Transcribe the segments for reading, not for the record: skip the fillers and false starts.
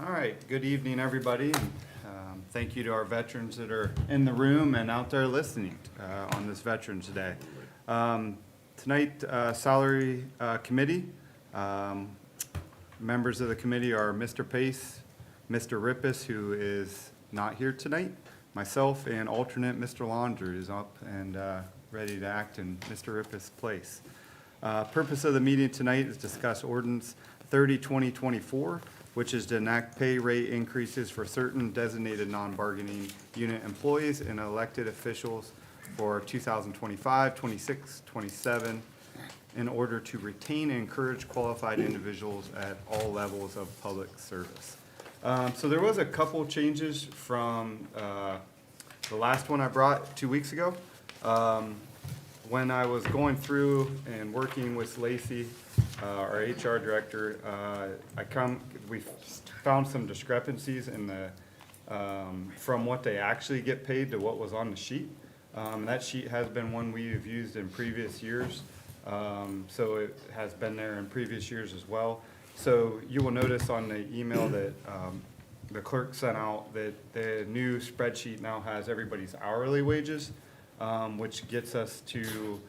All right, good evening, everybody. And, thank you to our veterans that are in the room and out there listening on this Veterans Day. Tonight, Salary Committee. Members of the committee are Mr. Pace, Mr. Rippus, who is not here tonight, myself, and alternate Mr. Laundry is up and ready to act in Mr. Rippus' place. Purpose of the meeting tonight is discuss ordinance 30-2024, which is to enact pay rate increases for certain designated non-bargaining unit employees and elected officials for 2025, 26, 27, in order to retain and encourage qualified individuals at all levels of public service. So there was a couple changes from the last one I brought 2 weeks ago. When I was going through and working with Lacey, our HR director, we found some discrepancies in the from what they actually get paid to what was on the sheet. That sheet has been one we have used in previous years, so it has been there in previous years as well. So you will notice on the email that the clerk sent out that the new spreadsheet now has everybody's hourly wages, which gets us to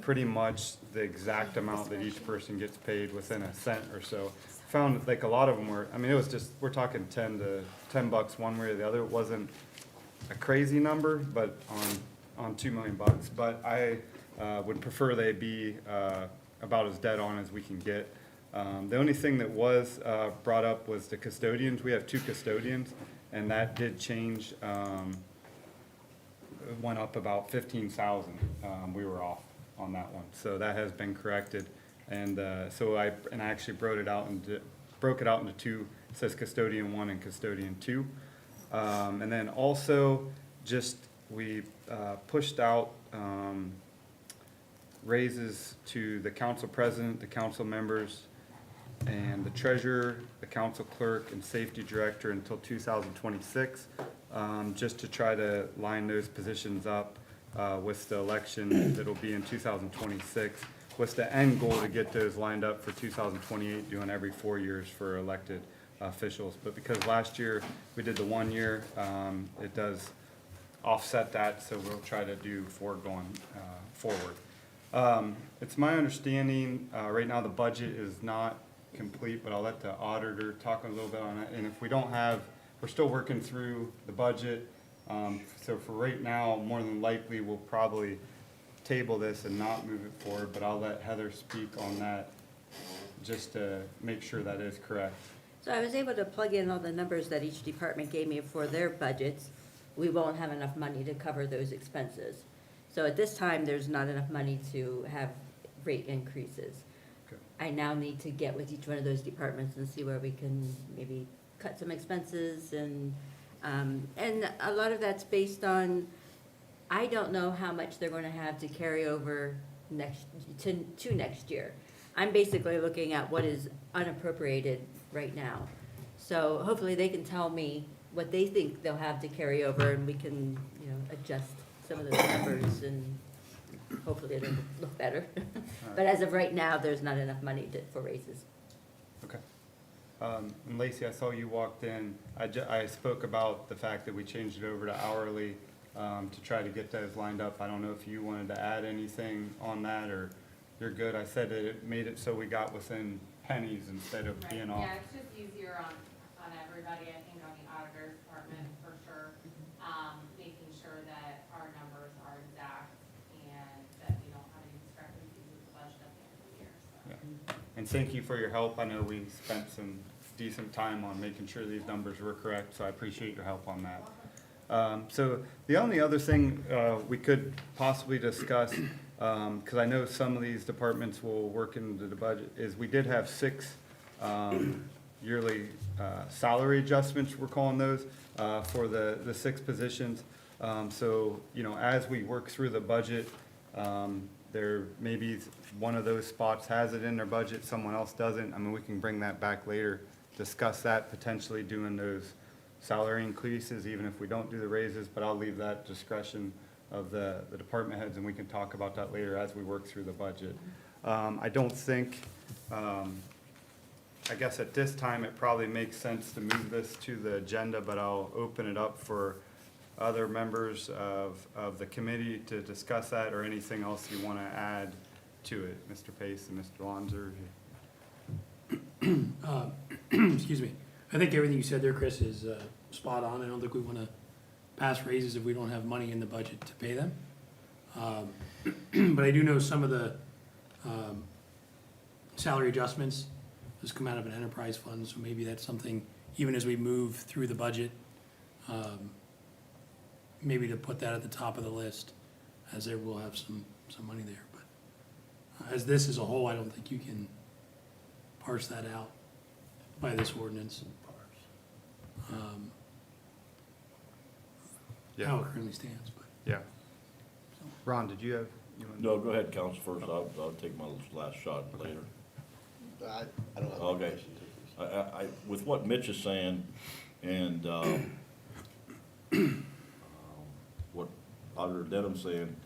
pretty much the exact amount that each person gets paid within a cent or so. Found like a lot of them were, I mean, it was just, we're talking $10 one way or the other. It wasn't a crazy number, but on $2 million. But I would prefer they be about as dead on as we can get. The only thing that was brought up was the custodians. We have 2 custodians, and that did change. It went up about 15,000. We were off on that one, so that has been corrected. And so I actually broke it out into 2. It says custodian 1 and custodian 2. And then also just we pushed out raises to the council president, the council members, and the treasurer, the council clerk, and safety director until 2026, just to try to line those positions up with the election that'll be in 2026, with the end goal to get those lined up for 2028, doing every 4 years for elected officials. But because last year we did the 1 year, it does offset that, so we'll try to do 4 going forward. It's my understanding right now the budget is not complete, but I'll let the auditor talk a little bit on it. And if we don't have, we're still working through the budget. So for right now, more than likely, we'll probably table this and not move it forward, but I'll let Heather speak on that just to make sure that is correct. So I was able to plug in all the numbers that each department gave me for their budgets. We won't have enough money to cover those expenses. So at this time, there's not enough money to have rate increases. Okay. I now need to get with each one of those departments and see where we can maybe cut some expenses, and a lot of that's based on, I don't know how much they're going to have to carry over to next year. I'm basically looking at what is unappropriated right now. So hopefully they can tell me what they think they'll have to carry over, and we can, adjust some of those numbers, and hopefully it'll look better. But as of right now, there's not enough money for raises. Okay. And Lacey, I saw you walked in. I spoke about the fact that we changed it over to hourly to try to get those lined up. I don't know if you wanted to add anything on that, or you're good. I said that it made it so we got within pennies instead of being off. Yeah, it's just easier on everybody, I think, on the auditor's department for sure, making sure that our numbers are exact and that we don't have any discrepancies with the budget at the end of the year, so. Yeah. And thank you for your help. I know we spent some decent time on making sure these numbers were correct, so I appreciate your help on that. So the only other thing we could possibly discuss, because I know some of these departments will work into the budget, is we did have 6 yearly salary adjustments, we're calling those, for the 6 positions. So, as we work through the budget, there maybe one of those spots has it in their budget, someone else doesn't. I mean, we can bring that back later, discuss that, potentially doing those salary increases, even if we don't do the raises, but I'll leave that discretion of the department heads, and we can talk about that later as we work through the budget. I don't think I guess at this time, it probably makes sense to move this to the agenda, but I'll open it up for other members of the committee to discuss that or anything else you want to add to it, Mr. Pace and Mr. Lonzer. Excuse me. I think everything you said there, Chris, is spot on. I don't think we want to pass raises if we don't have money in the budget to pay them. But I do know some of the salary adjustments just come out of an enterprise fund, so maybe that's something, even as we move through the budget, maybe to put that at the top of the list, as there will have some money there. But as this as a whole, I don't think you can parse that out by this ordinance. Yeah. How it currently stands, but. Yeah. Ron, did you have? No, go ahead, Counsel, first. I'll take my last shot later. I don't have Okay. any questions. With what Mitch is saying and what Auditor Denham's saying,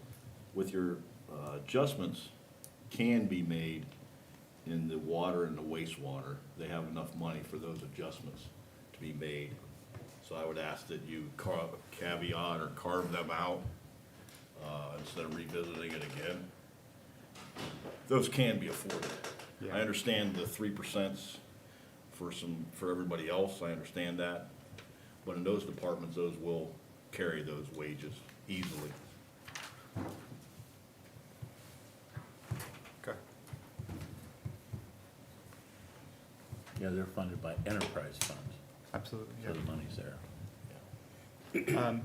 with your adjustments can be made in the water and the wastewater. They have enough money for those adjustments to be made. So I would ask that you caveat or carve them out instead of revisiting it again. Those can be afforded. Yeah. I understand the 3% for everybody else, I understand that. But in those departments, those will carry those wages easily. Okay. Yeah, they're funded by enterprise funds, Absolutely. so the money's there.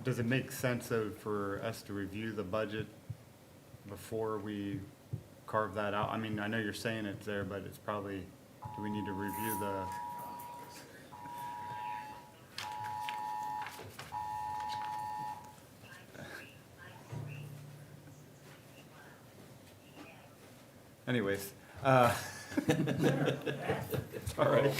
Does it make sense though for us to review the budget before we carve that out? I mean, I know you're saying it's there, but it's probably, do we need to review the? Anyways, it's all right.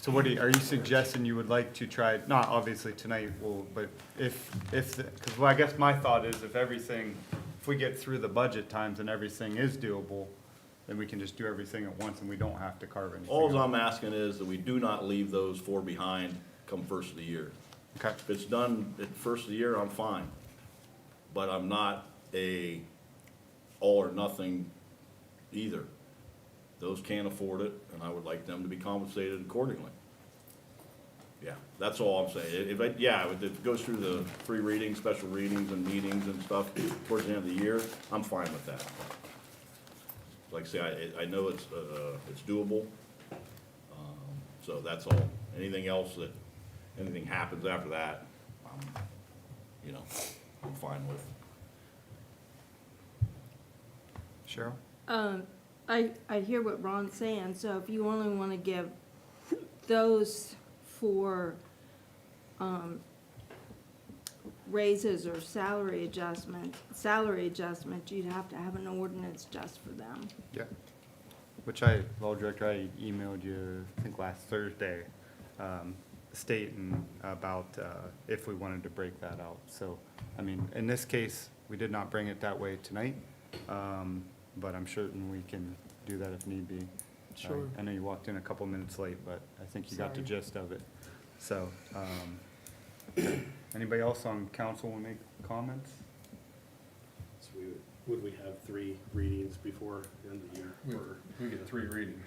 So what are you suggesting you would like to try, not obviously tonight, but because, well, I guess my thought is if we get through the budget times and everything is doable, then we can just do everything at once and we don't have to carve anything All out. I'm asking is that we do not leave those four behind come first of the year. Okay, If it's done at first of the year, I'm fine. But I'm not a all or nothing either. Those can't afford it, and I would like them to be compensated accordingly. Yeah, that's all I'm saying. If it goes through the free readings, special readings and meetings and stuff towards the end of the year, I'm fine with that. Like I say, I know it's doable. So that's all. Anything happens after that, I'm fine with. Cheryl? I hear what Ron's saying, so if you only want to give those for, raises or salary adjustment, you'd have to have an ordinance just for them. Yeah. Law Director, I emailed you, I think last Thursday, stating about if we wanted to break that out. So, I mean, in this case, we did not bring it that way tonight, but I'm certain we can do that if need be. Sure. I know you walked in a couple minutes late, but I think you got the Sorry. gist of it. So, anybody else on council want to make comments? So would we have 3 readings before the end of the year? Or We get 3 readings.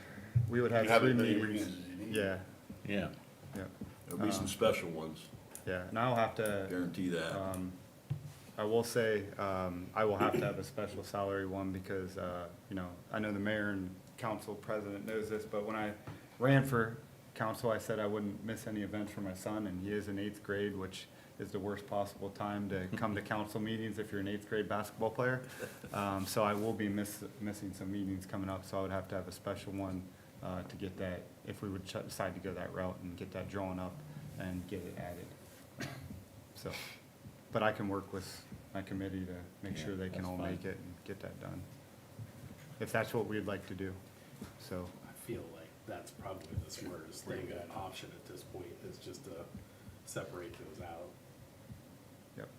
We would have You have 3 as many meetings. readings as you need. Yeah, Yeah, yeah, There'll be some special ones, yeah. And I'll have to. guarantee that. I will say, I will have to have a special salary one because, I know the mayor and council president knows this, but when I ran for council, I said I wouldn't miss any events for my son, and he is in 8th grade, which is the worst possible time to come to council meetings if you're an 8th grade basketball player. So I will be missing some meetings coming up, so I would have to have a special one to get that, if we would decide to go that route and get that drawn up and get it added. So, but I can work with my committee to make Yeah, sure they can that's all fine. make it and get that done, if that's what we'd like to do, so. I feel like that's probably the smartest thing, an option at this point, is just to separate those out. Yep.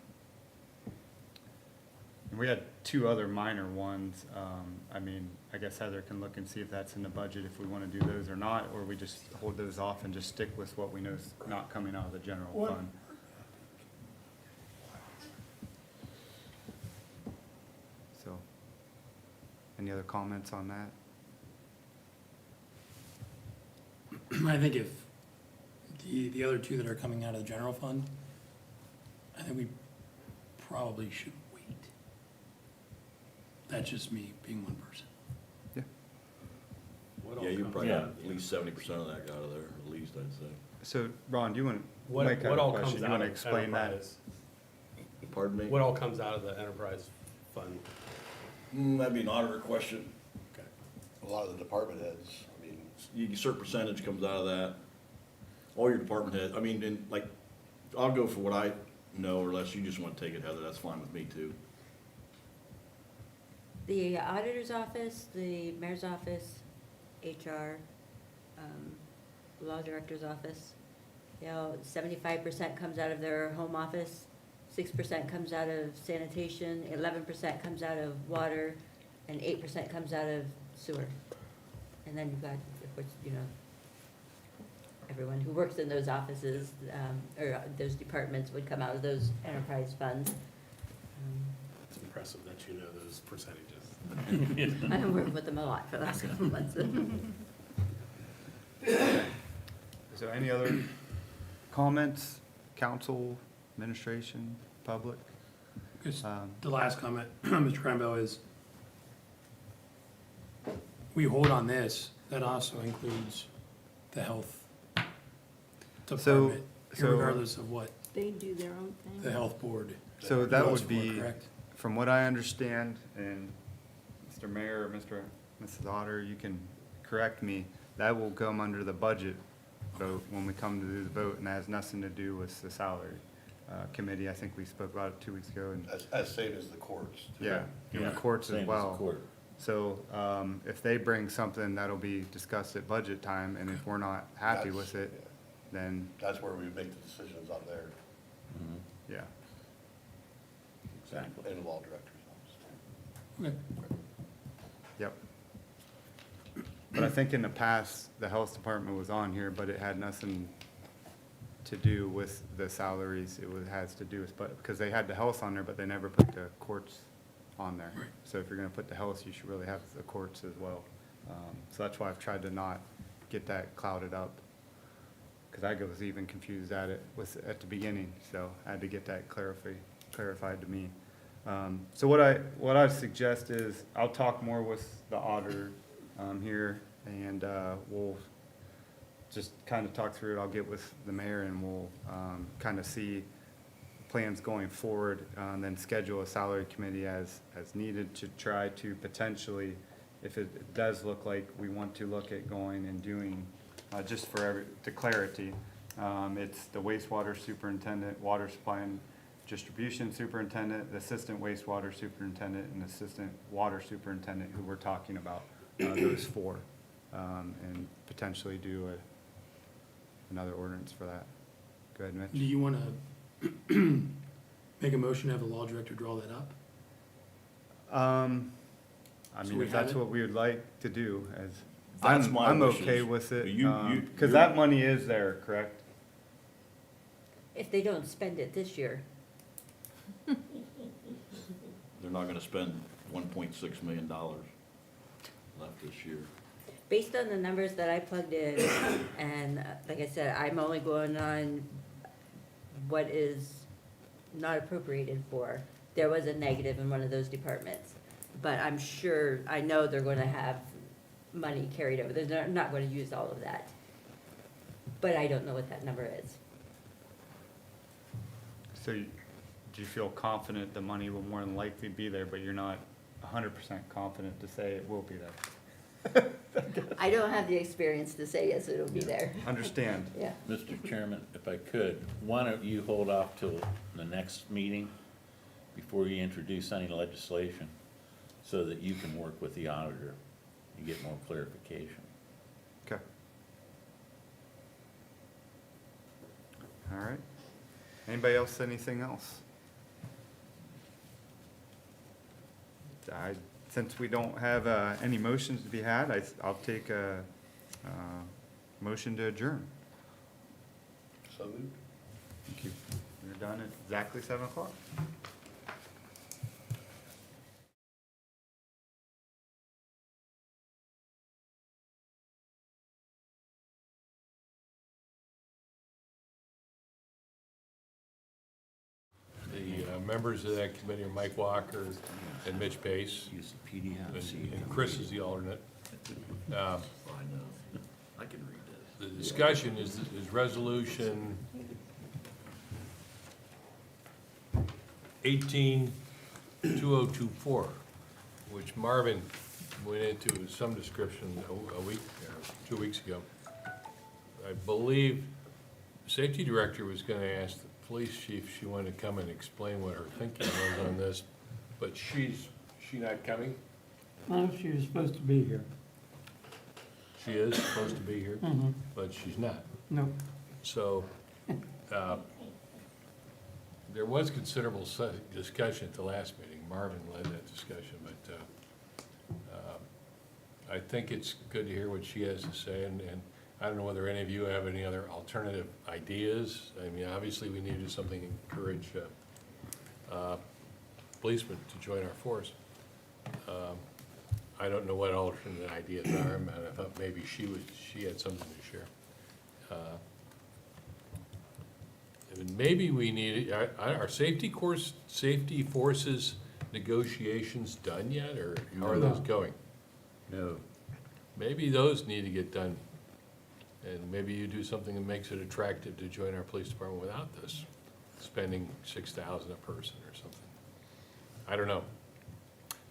We had two other minor ones. I mean, I guess Heather can look and see if that's in the budget, if we want to do those or not, or we just hold those off and just stick with what we know is not coming out of the general What? fund. So, any other comments on that? I think if the other two that are coming out of the general fund, I think we probably should wait. That's just me being one person. Yeah. What all Yeah, you comes probably Yeah. got at least 70% of that out of there, at least, I'd say. So, Ron, do you want, What, Mike had what a all question. comes You out want to of explain that? enterprise? Pardon me? What all comes out of the enterprise fund? That'd be an auditor question. Okay. A lot of the department heads, I mean, A certain percentage comes out of that. All your department head, I mean, and like, I'll go for what I know, or unless you just want to take it, Heather, that's fine with me too. The auditor's office, the mayor's office, HR, law director's office, 75% comes out of their home office, 6% comes out of sanitation, 11% comes out of water, and 8% comes out of sewer. And then you've got, of course, everyone who works in those offices, or those departments would come out of those enterprise funds. It's impressive that you know those percentages. I've been working with them a lot for the last couple of months. Is there any other comments, council, administration, public? Because Um, the last comment, Mr. Cranbo, is we hold on this, that also includes the health department, so- regardless of what They do their own thing. the health board So that votes would for, be, correct? from what I understand, and Mr. Mayor or Mrs. Otter, you can correct me, that will come under the budget vote when we come to do the vote, and that has nothing to do with the salary committee. I think we spoke about it 2 weeks ago, and, as same as the courts. too. yeah, and the Yeah, courts same as the well. court. So, if they bring something, that'll be discussed at budget time, and if we're not happy with That's- it, then, That's where we make the decisions on there, Mhm, yeah. Exactly. in the law director's office. Okay. Yep. But I think in the past, the health department was on here, but it had nothing to do with the salaries. It has to do with, but, because they had the health on there, but they never put the courts on there. Right. So if you're gonna put the health, you should really have the courts as well. So that's why I've tried to not get that clouded up. Because I was even confused at it at the beginning, so I had to get that clarified to me. So what I suggest is, I'll talk more with the auditor, here, and, we'll just kind of talk through it. I'll get with the mayor and we'll, kind of see plans going forward, and then schedule a salary committee as needed to try to potentially, if it does look like we want to look at going and doing, just for to clarity, it's the wastewater superintendent, water supply and distribution superintendent, the assistant wastewater superintendent, and assistant water superintendent who we're talking about, those four, and potentially do another ordinance for that. Go ahead, Mitch. Do you want to make a motion to have the law director draw that up? I So mean, we if that's have it? what we would like to do, as, That's my I'm wishes. okay with it, You- because that money is there, correct? If they don't spend it this year, They're not gonna spend $1.6 million left this year. based on the numbers that I plugged in, and like I said, I'm only going on what is not appropriated for. There was a negative in one of those departments, but I'm sure, I know they're gonna have money carried over. They're not gonna use all of that. But I don't know what that number is. So do you feel confident the money will more than likely be there, but you're not 100% confident to say it will be there? I don't have the experience to say yes, it'll be there. Understand. Yeah. Mr. Chairman, if I could, why don't you hold off till the next meeting before you introduce any legislation, so that you can work with the auditor and get more clarification. Okay. All right. Anybody else, anything else? Since we don't have any motions to be had, I'll take a motion to adjourn. So moved. Thank you. We're done at exactly 7 o'clock. The members of that committee are Mike Walker and Mitch Pace, Use the PDF. and Chris is the alternate. I know. I can read this. The discussion is resolution 18-2024, which Marvin went into some description a week, 2 weeks ago. I believe the safety director was gonna ask the police chief if she wanted to come and explain what her thinking was on this, but she not coming? No, she was supposed to be here. She is supposed to be here, Mm-hmm. but she's not. No. So, there was considerable discussion at the last meeting. Marvin led that discussion, but I think it's good to hear what she has to say, and I don't know whether any of you have any other alternative ideas. I mean, obviously, we need to do something to encourage policemen to join our force. I don't know what alternate ideas are, and I thought maybe she had something to share. And maybe we need, are safety forces negotiations done yet, or how are those No. going? No. Maybe those need to get done, and maybe you do something that makes it attractive to join our police department without this, spending $6,000 a person or something. I don't know.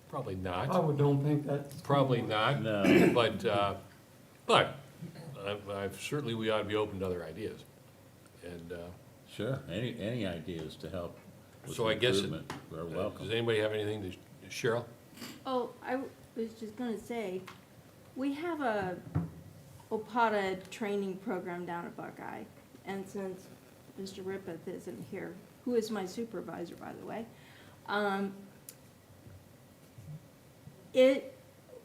Probably I not, don't think that's. probably not, No. but certainly we ought to be open to other ideas. And, Sure, any ideas to help with So I guess it- improvement are does welcome. anybody have anything to, Cheryl? Oh, was just gonna say, we have a OPATA training program down at Buckeye. And since Mr. Rippeth isn't here, who is my supervisor, by the way,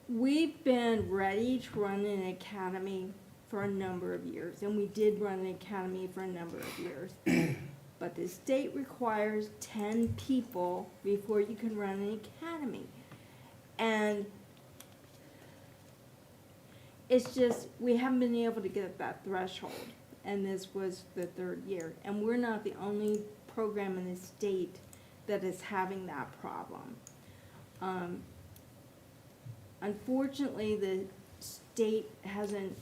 we've been ready to run an academy for a number of years, and we did run an academy for a number of years. But the state requires 10 people before you can run an academy. And it's just, we haven't been able to get that threshold, and this was the 3rd year. And we're not the only program in the state that is having that problem. Unfortunately, the state hasn't,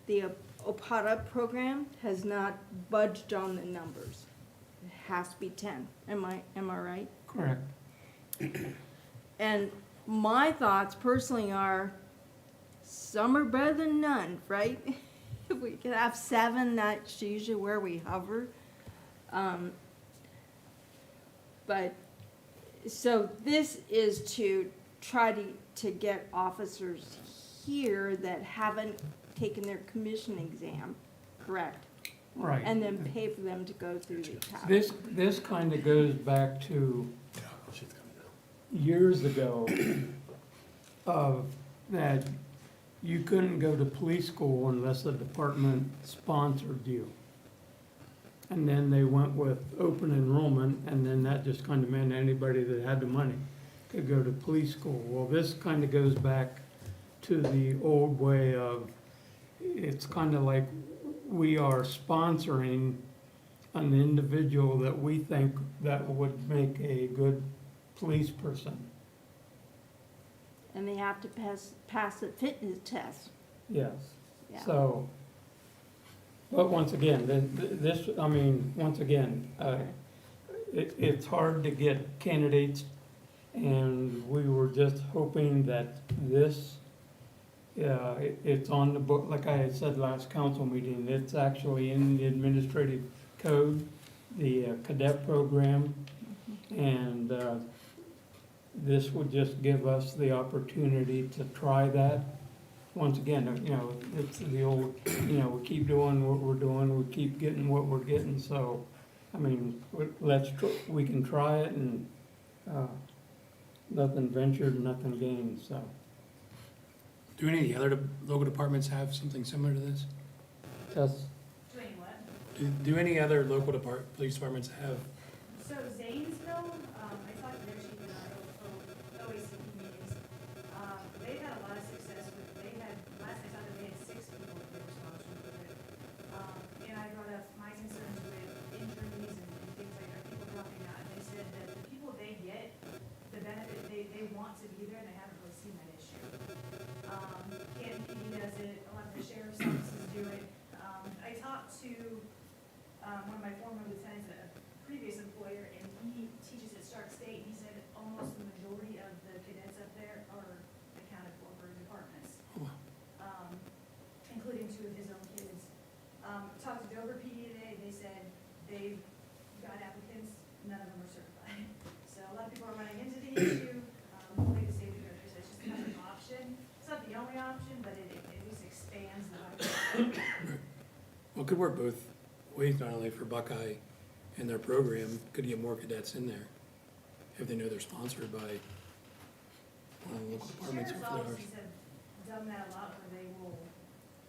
the OPATA program has not budged on the numbers. It has to be 10, am I right? Correct. And my thoughts personally are, some are better than none, right? If we could have 7, that's usually where we hover. But, so this is to try to get officers here that haven't taken their commission exam, correct? Right. And then pay for them to go through the academy. This kind of goes back to years ago of that you couldn't go to police school unless the department sponsored you. And then they went with open enrollment, and then that just kind of meant anybody that had the money could go to police school. Well, this kind of goes back to the old way of, it's kind of like we are sponsoring an individual that we think that would make a good police person. And they have to pass the fitness test, Yes. yeah. So, but once again, once again, it's hard to get candidates, and we were just hoping that this, it's on the book, like I had said last council meeting, it's actually in the administrative code, the cadet program, and this would just give us the opportunity to try that. Once again, it's the old, we keep doing what we're doing, we keep getting what we're getting, so, I mean, we can try it, and nothing ventured, nothing gained, so. Do any of the other local departments have something similar to this? That's, Doing what? Do any other local police departments have? So Zanesville, I talked to their chief in our OAC meetings. They've had a lot of success with, last I saw them, they had 6 people that were responsible for it. And I brought up my concerns with injuries and things like that, people dropping out, and they said that the people they get, the benefit, they want to be there, and they haven't really seen that issue. Canton PD does it, a lot of the sheriff's offices do it. I talked to, one of my former lieutenants, a previous employer, and he teaches at Stark State, and he said almost the majority of the cadets up there are accounted for departments, Oh, wow. including 2 of his own kids. Talked to Dover PD today, they said they've got applicants, none of them are certified. So a lot of people are running into the issue, hopefully the safety director says it's just another option. It's not the only option, but it at least expands the option. Well, it could work both ways, not only for Buckeye and their program, could get more cadets in there if they know they're sponsored by one of the local departments. Sheriff's Hopefully ours. offices have done that a lot, where they will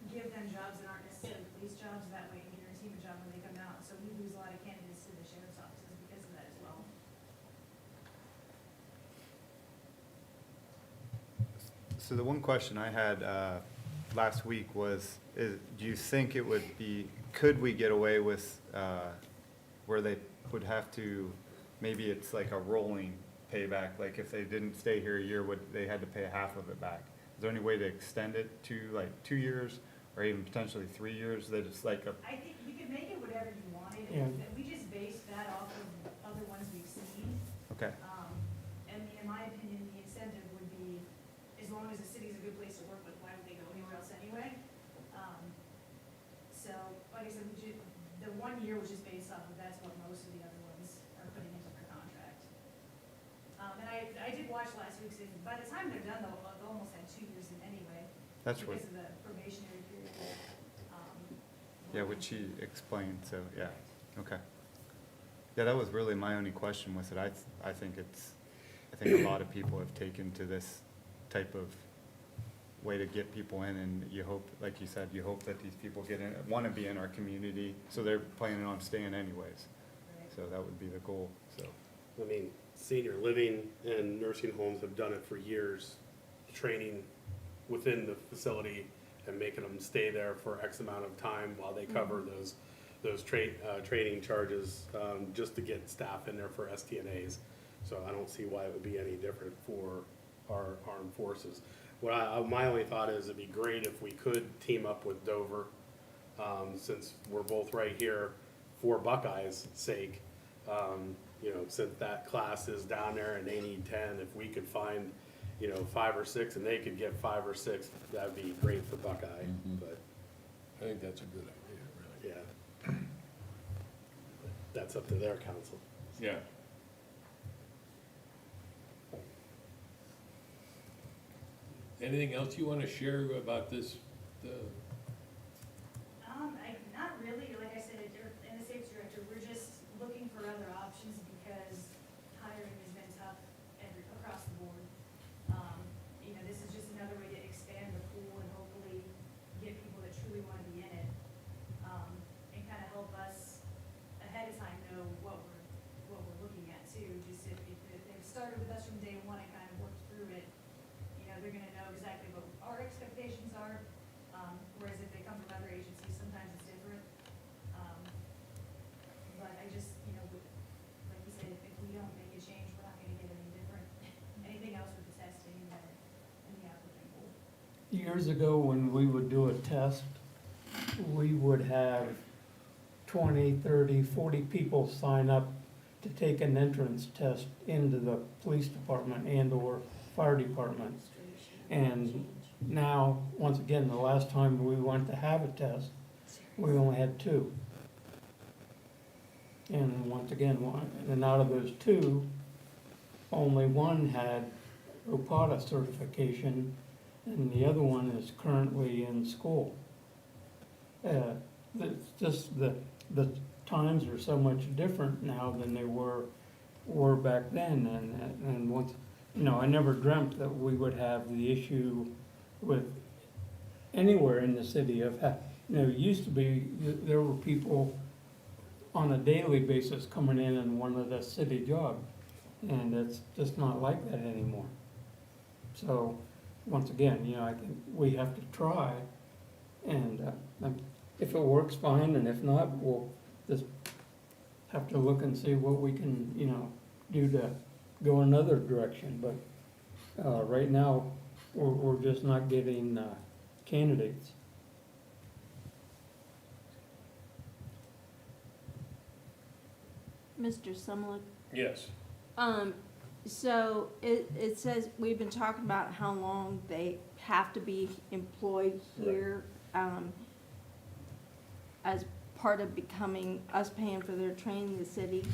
give them jobs that aren't necessarily police jobs, that way and guarantee them a job when they come out. So we lose a lot of candidates to the sheriff's offices because of that as well. So the one question I had last week was, do you think it would be, could we get away with where they would have to, maybe it's like a rolling payback, like if they didn't stay here a year, would they had to pay half of it back? Is there any way to extend it to like 2 years or even potentially 3 years, that it's like a, I think you could make it whatever you wanted, Yeah. and we just based that off of other ones we've seen. okay, And in my opinion, the incentive would be, as long as the city's a good place to work with, why would they go anywhere else anyway? So, like I said, the 1 year was just based off of, that's what most of the other ones are putting into their contract. And I did watch last week's, and by the time they're done, they'll almost have 2 years in anyway, that's what, because of the probationary period. yeah, which he explained, so, yeah, okay. Yeah, that was really my only question with it. I think a lot of people have taken to this type of way to get people in, and you hope, like you said, you hope that these people get in, want to be in our community, so they're planning on staying anyways. So that would be the goal, so. I mean, senior living and nursing homes have done it for years, training within the facility and making them stay there for X amount of time while they cover those training charges, just to get staff in there for STNAs. So I don't see why it would be any different for our armed forces. My only thought is it'd be great if we could team up with Dover, since we're both right here for Buckeye's sake. You know, since that class is down there and they need 10, if we could find, 5 or 6 and they could get 5 or 6, that'd be great for Buckeye, but, I think that's a good idea, really. yeah. That's up to their council. Yeah. Anything else you want to share about this? Not really, like I said, in the safety director, we're just looking for other options because hiring has been tough across the board. This is just another way to expand the pool and hopefully get people that truly want to be in it. And kind of help us ahead of time know what we're looking at too. Just if they've started with us from day one and kind of worked through it, they're gonna know exactly what our expectations are. Whereas if they come from other agencies, sometimes it's different. But I just, like you said, if we don't make a change, we're not gonna get any different, anything else with the testing and the applicant pool. years ago, when we would do a test, we would have 20, 30, 40 people sign up to take an entrance test into the police department and/or fire department. And now, once again, the last time we went to have a test, we only had 2. And once again, and out of those 2, only one had OPATA certification, and the other one is currently in school. It's just the times are so much different now than they were back then, and once I never dreamt that we would have the issue with anywhere in the city of, it used to be, there were people on a daily basis coming in and wanted a city job, and it's just not like that anymore. So, once again, I think we have to try, and if it works, fine, and if not, we'll just have to look and see what we can, do to go another direction, but, right now, we're just not getting, candidates. Mr. Sumlin, Yes. so it says, we've been talking about how long they have to be employed here, as part of becoming, us paying for their training in the city.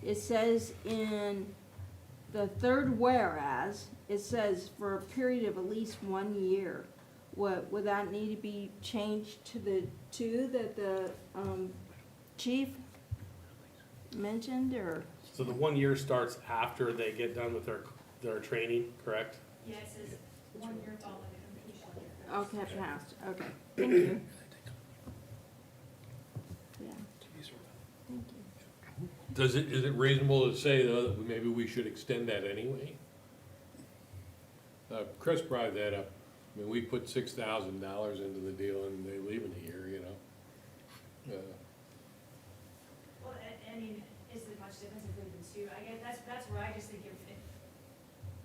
It says in the third whereas, it says for a period of at least 1 year. Would that need to be changed to the two that the, chief mentioned, or? So the 1 year starts after they get done with their training, correct? Yeah, it says 1 year following the completion of their. Okay, passed, okay, thank you. Yeah, thank you. Is it reasonable to say, though, that maybe we should extend that anyway? Chris brought that up. I mean, we put $6,000 into the deal and they leave in a year, Well, I mean, is it much difference if we do two? I guess that's where I just think if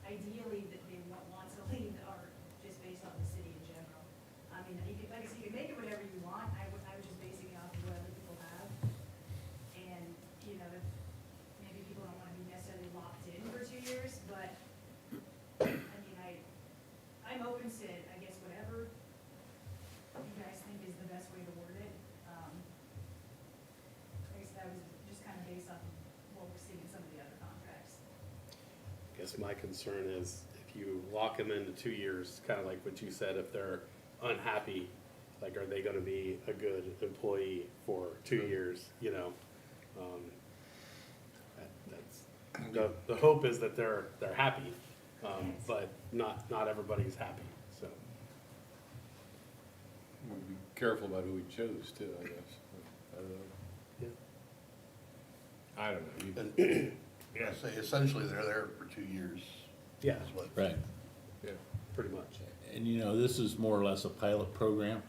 ideally that they want to leave or just based on the city in general. I mean, you could, like I said, you could make it whatever you want. I would just basing it off of what other people have. And, if maybe people don't want to be necessarily locked in for 2 years, but, I mean, I'm open to, I guess, whatever you guys think is the best way to word it. I guess that was just kind of based off of what we're seeing in some of the other contracts. I guess my concern is if you lock them into 2 years, kind of like what you said, if they're unhappy, like, are they gonna be a good employee for 2 years, That's, the hope is that they're happy, but not everybody's happy, so. We'd be careful about who we chose too, I guess. I don't know. Yeah. I don't know. Yeah, say essentially they're there for 2 years. Yeah, Is what. Right. Yeah. pretty much. And this is more or less a pilot program.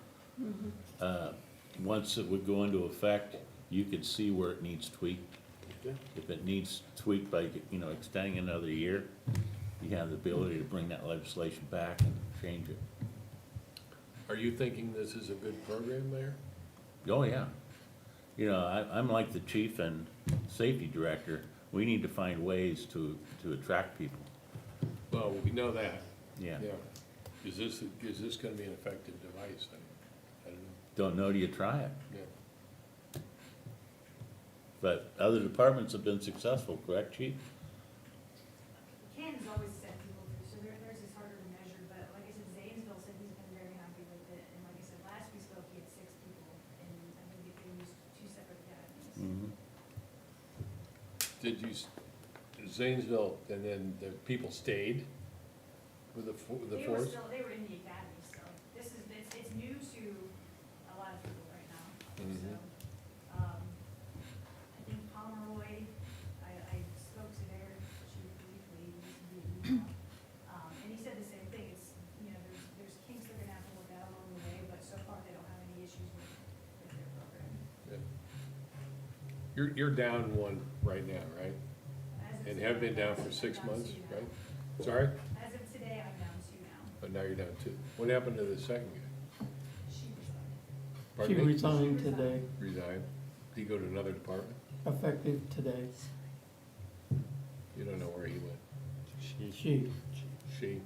Once it would go into effect, you could see where it needs tweaked. Yeah. If it needs tweaked by, extending another year, you have the ability to bring that legislation back and change it. Are you thinking this is a good program there? Oh, yeah. I'm like the chief and safety director. We need to find ways to attract people. Well, we know that. Yeah. Yeah. Is this gonna be an effective device? I don't know. Don't know till you try it. Yeah. But other departments have been successful, correct, chief? Canton's always sent people through, so theirs is harder to measure, but like I said, Zanesville said he's been very happy with it, and like I said, last we spoke, he had 6 people, and I think they used 2 separate academies. Mm-hmm. Did you, Zanesville, and then the people stayed with the force? They were in the academy still. It's new to a lot of people right now, Mhm. so. I think Pomeroy, I spoke to their chief briefly, and he said the same thing, there's kinks they're gonna have to work out along the way, but so far they don't have any issues with their program. Yeah. You're down one right now, right? As of And today, have been down I'm for 6 down months, 2 now. right? Sorry? As of today, I'm down 2 now. But now you're down 2. What happened to the second guy? She resigned. She Pardon me? resigned today, Resigned? Did he go to another department? effective today. You don't know where he went. She, She?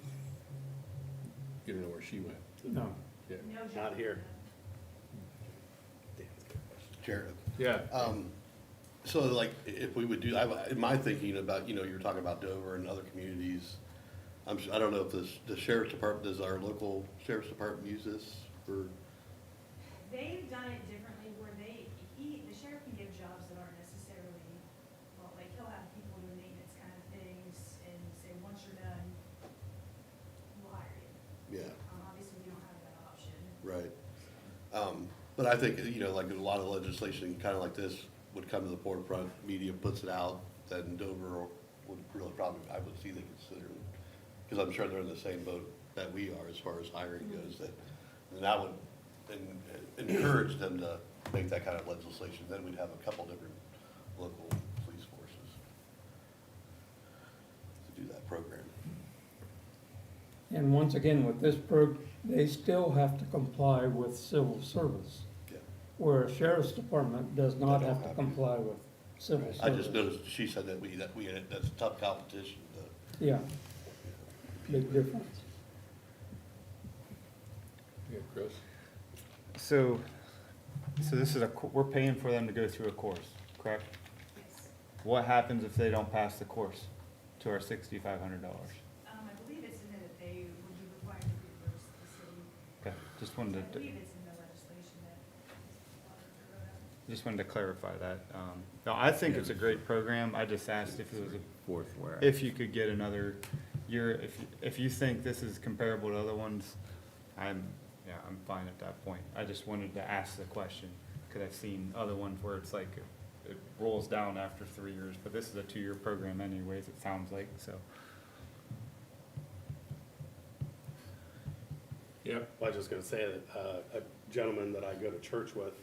You don't know where she went? no. Yeah. No job. Not here. Jared, Yeah. so like, if we would do, in my thinking about, you're talking about Dover and other communities, I don't know if the sheriff's department, does our local sheriff's department use this for? They've done it differently where the sheriff can give jobs that aren't necessarily, well, like he'll have people do maintenance kind of things and say But I think, you know, like a lot of legislation, kind of like this, would come to the forefront, media puts it out, then Dover would really probably, I would see they consider it. Because I'm sure they're in the same boat that we are as far as hiring goes, and that would encourage them to make that kind of legislation. Then we'd have a couple different local police forces to do that program. And once again, with this they still have to comply with civil service, Yeah. where a sheriff's department does not They don't have to have to. comply with civil service. I just noticed, she said that that's tough competition. Yeah, big difference. Yeah, Chris? So this is we're paying for them to go through a course, correct? What happens if they don't pass the course to our $6,500? I believe it's in there that they would be required to reimburse the city. Okay, just I wanted to, believe it's in the legislation that. just wanted to clarify that. No, I think it's a great program. I just asked if it was Fourth where? if you could get another year, if you think this is comparable to other ones, I'm fine at that point. I just wanted to ask the question, because I've seen other ones where it's like, it rolls down after 3 years, but this is a 2-year program anyways, it sounds like, so. Yep. I was just gonna say that, a gentleman that I go to church with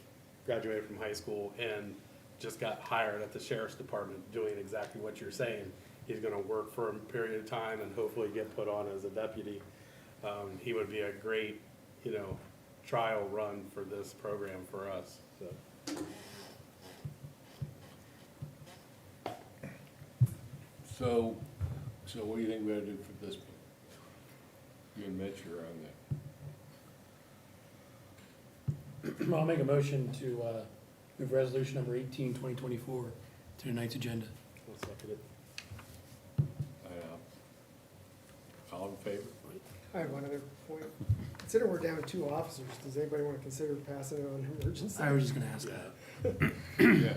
graduated from high school and just got hired at the sheriff's department doing exactly what you're saying. He's gonna work for a period of time and hopefully get put on as a deputy. He would be a great, you know, trial run for this program for us, so. So what do you think we ought to do for this? You and Mitch are on that. I'll make a motion to move resolution number 18, 2024 to tonight's agenda. I'll second it. All in favor? I have one other point. Consider we're down 2 officers. Does anybody want to consider passing it on emergency? I was just gonna ask that. Yeah.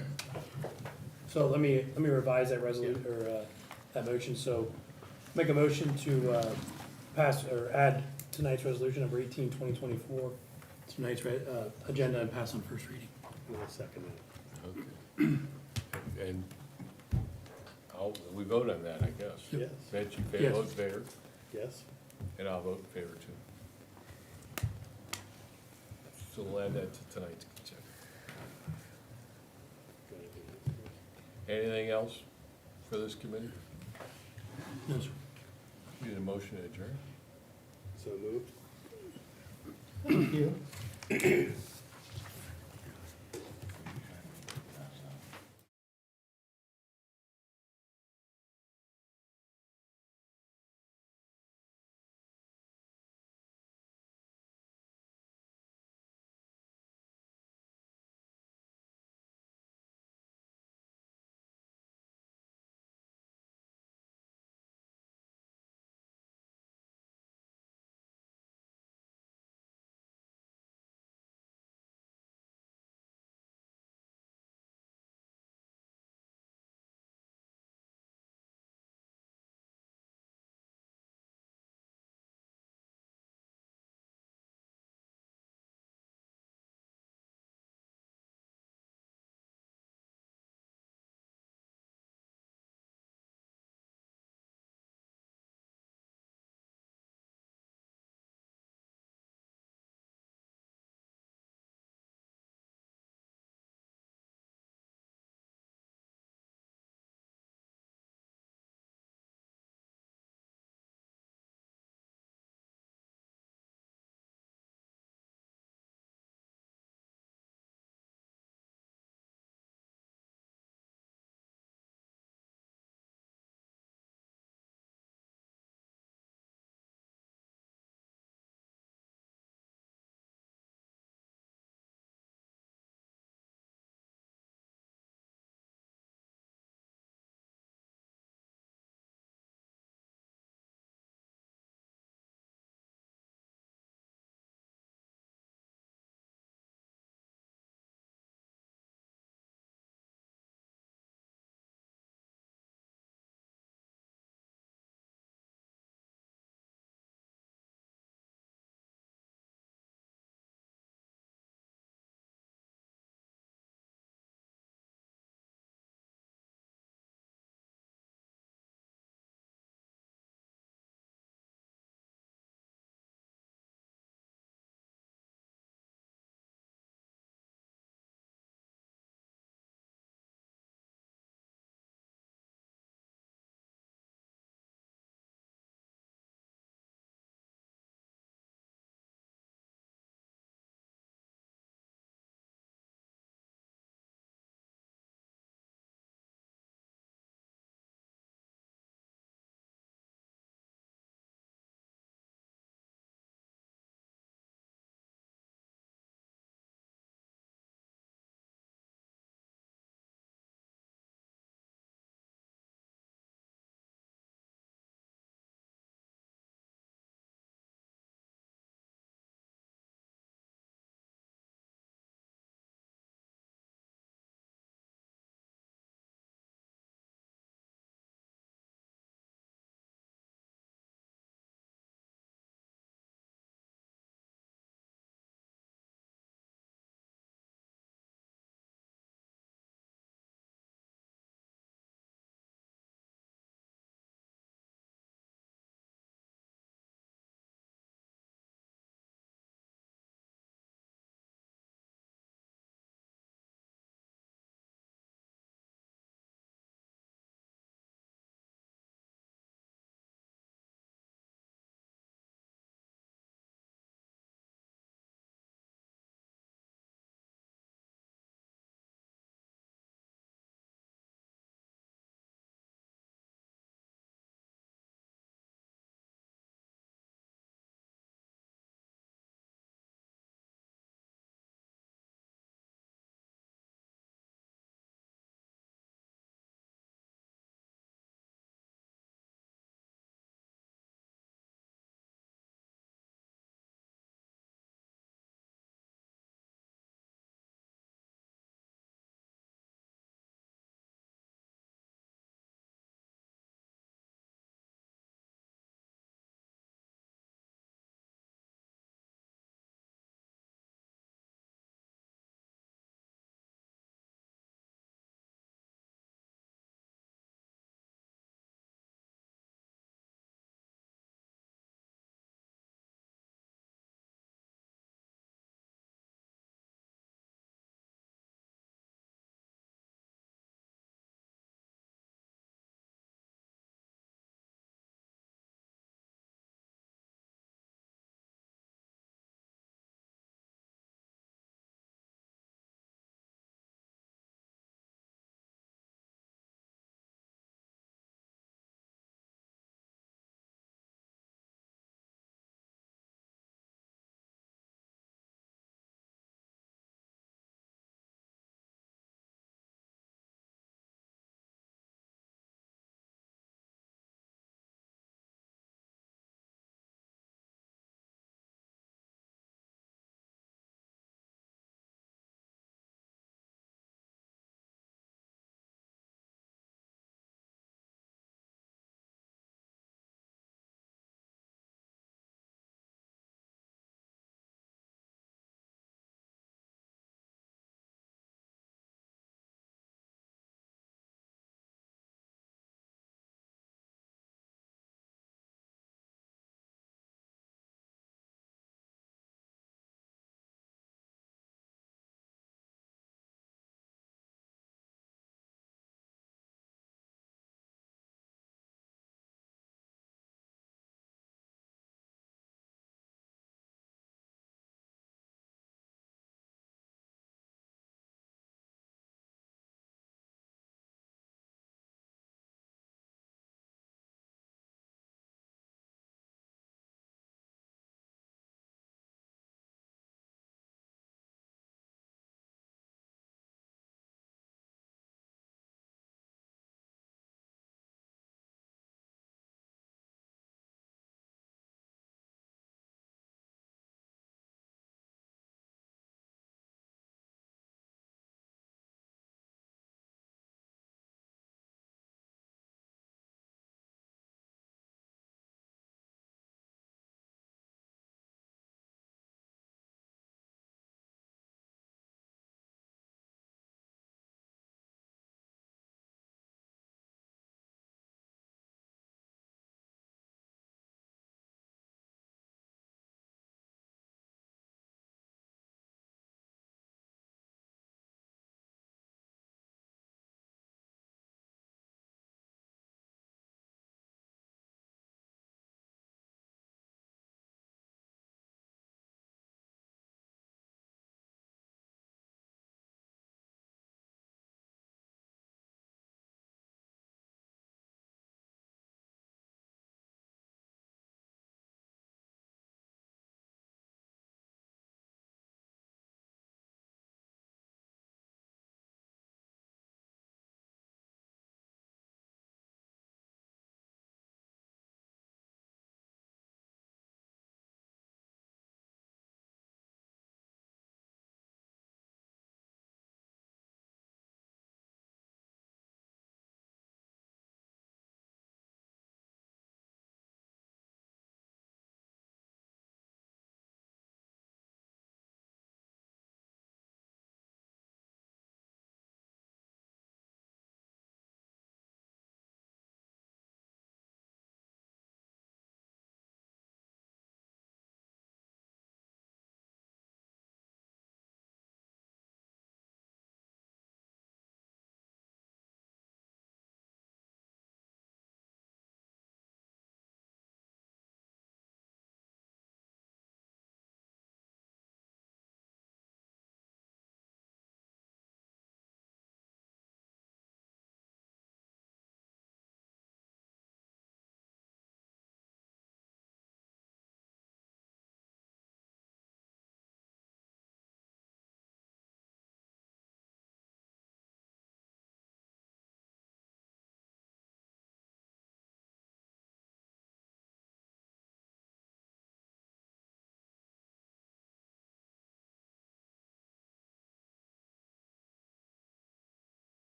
So let me revise that resolution, or that motion. So make a motion to pass, or add tonight's resolution number 18, 2024 to tonight's agenda and pass on first reading. And I'll second it. Okay. And we vote on that, I guess. Yes. Mitch, you Yes. vote in favor, Yes? and I'll vote in favor too. So we'll add that to tonight's agenda. Anything else for this committee? No, sir. Need a motion to adjourn? So moved? Thank you.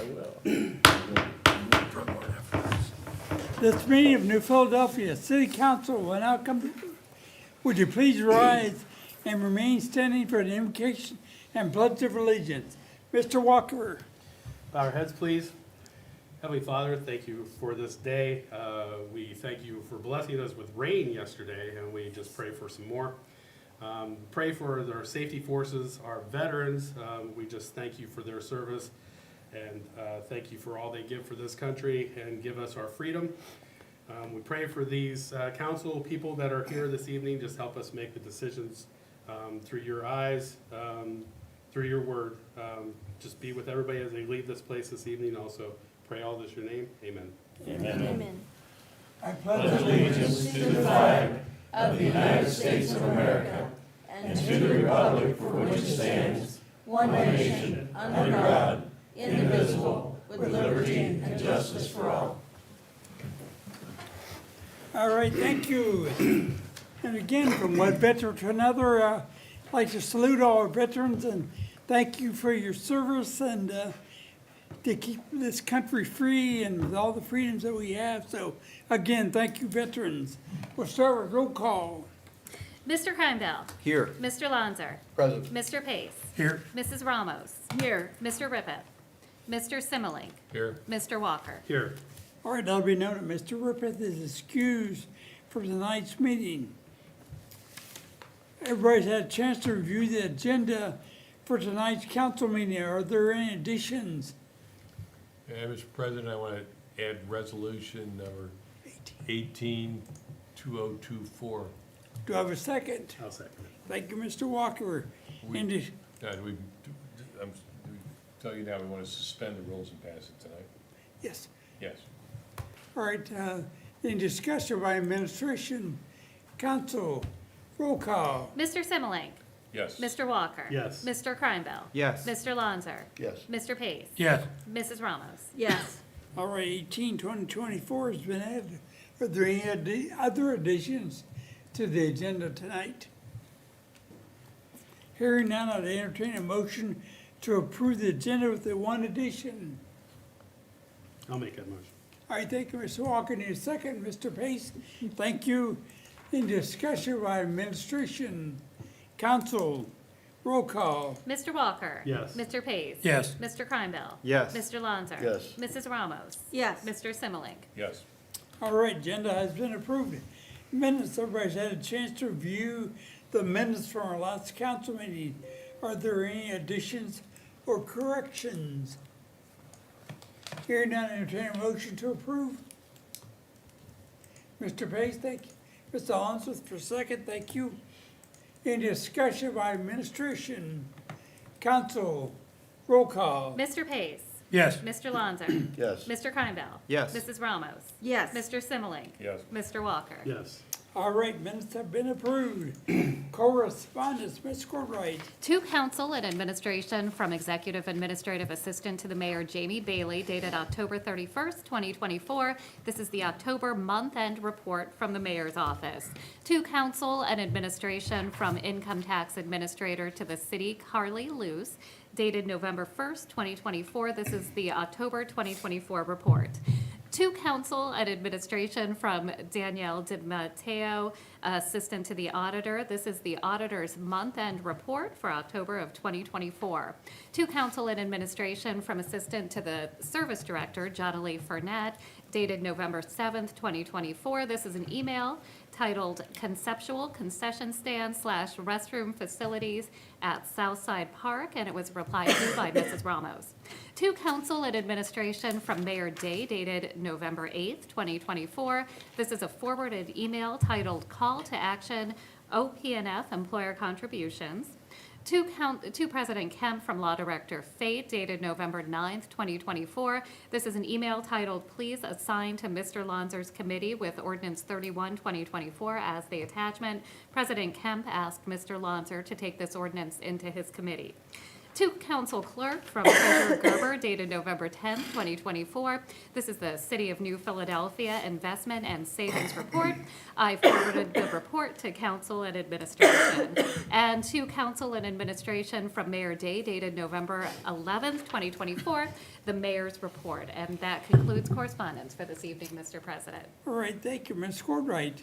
I will. This meeting of New Philadelphia City Council will now come to order. Would you please rise and remain standing for the invocation and pledge of allegiance? Mr. Walker. Bow our heads, please. Heavenly Father, thank you for this day. We thank you for blessing us with rain yesterday, and we just pray for some more. Pray for our safety forces, our veterans. We just thank you for their service, and thank you for all they give for this country and give us our freedom. We pray for these council people that are here this evening. Just help us make the decisions through your eyes, through your word. Just be with everybody as they leave this place this evening. Also, pray all this in your name. Amen. Amen. I pledge Allegiance to the flag of the United States of America and to the republic for which it stands, one nation, under God, indivisible, with liberty and justice for all. All right, thank you. And again, from one veteran to another, I'd like to salute all our veterans and thank you for your service and to keep this country free and with all the freedoms that we have. So again, thank you, veterans. We'll start with roll call. Mr. Kreinbell. Here. Mr. Lanzer. Present. Mr. Pace. Here. Mrs. Ramos. Here. Mr. Rippett. Mr. Simmelink. Here. Mr. Walker. Here. All right, I'll be noted, Mr. Rippeth is excused from tonight's meeting. Everybody's had a chance to review the agenda for tonight's council meeting. Are there any additions? Mr. President, I want to add resolution number 18-2024. Do I have a second? I'll second it. Thank you, Mr. Walker. We- And we tell you now, we want to suspend the rules and pass it tonight? yes, Yes. all right, in discussion by administration, council, roll call. Mr. Simmelink. Yes. Mr. Walker. Yes. Mr. Kreinbell. Yes. Mr. Lanzer. Yes. Mr. Pace. Yes. Mrs. Ramos. Yes. All right, 18-2024 has been added. Are there any other additions to the agenda tonight? Hearing none, I'd entertain a motion to approve the agenda with the one addition. I'll make that motion. All right, thank you, Mr. Walker. Need a second, Mr. Pace? Thank you. In discussion by administration, council, roll call. Mr. Walker. Yes. Mr. Pace. Yes. Mr. Kreinbell. Yes. Mr. Lanzer. Yes. Mrs. Ramos. Yes. Mr. Simmelink. Yes. All right, agenda has been approved. Minutes, everybody's had a chance to review the minutes from our last council meeting. Are there any additions or corrections? Hearing none, entertain a motion to approve. Mr. Pace, thank you. Mr. Alonso for second, thank you. In discussion by administration, council, roll call. Mr. Pace. Yes. Mr. Lanzer. Yes. Mr. Kreinbell. Yes. Mrs. Ramos. Yes. Mr. Simmelink. Yes. Mr. Walker. Yes. All right, minutes have been approved. Correspondence, Ms. Courtright. To council and administration from Executive Administrative Assistant to the Mayor Jamie Bailey dated October 31st, 2024. This is the October month-end report from the mayor's office. To council and administration from Income Tax Administrator to the city Carly Luce dated November 1st, 2024. This is the October 2024 report. To council and administration from Danielle DiMatteo, assistant to the auditor. This is the auditor's month-end report for October of 2024. To council and administration from assistant to the service director, Jonalee Furnett, dated November 7th, 2024. This is an email titled Conceptual Concession Stand / Restroom Facilities at Southside Park, and it was replied to by Mrs. Ramos. To council and administration from Mayor Day dated November 8th, 2024. This is a forwarded email titled Call to Action OPNF Employer Contributions. To President Kemp from Law Director Fate dated November 9th, 2024. This is an email titled Please Assign to Mr. Lanzer's Committee with Ordinance 31, 2024 as the attachment. President Kemp asked Mr. Lanzer to take this ordinance into his committee. To council clerk from Treasurer Gerber dated November 10th, 2024. This is the City of New Philadelphia Investment and Savings Report. I forwarded the report to council and administration. And to council and administration from Mayor Day dated November 11th, 2024, the mayor's report. And that concludes correspondence for this evening, Mr. President. All right, thank you, Ms. Courtwright.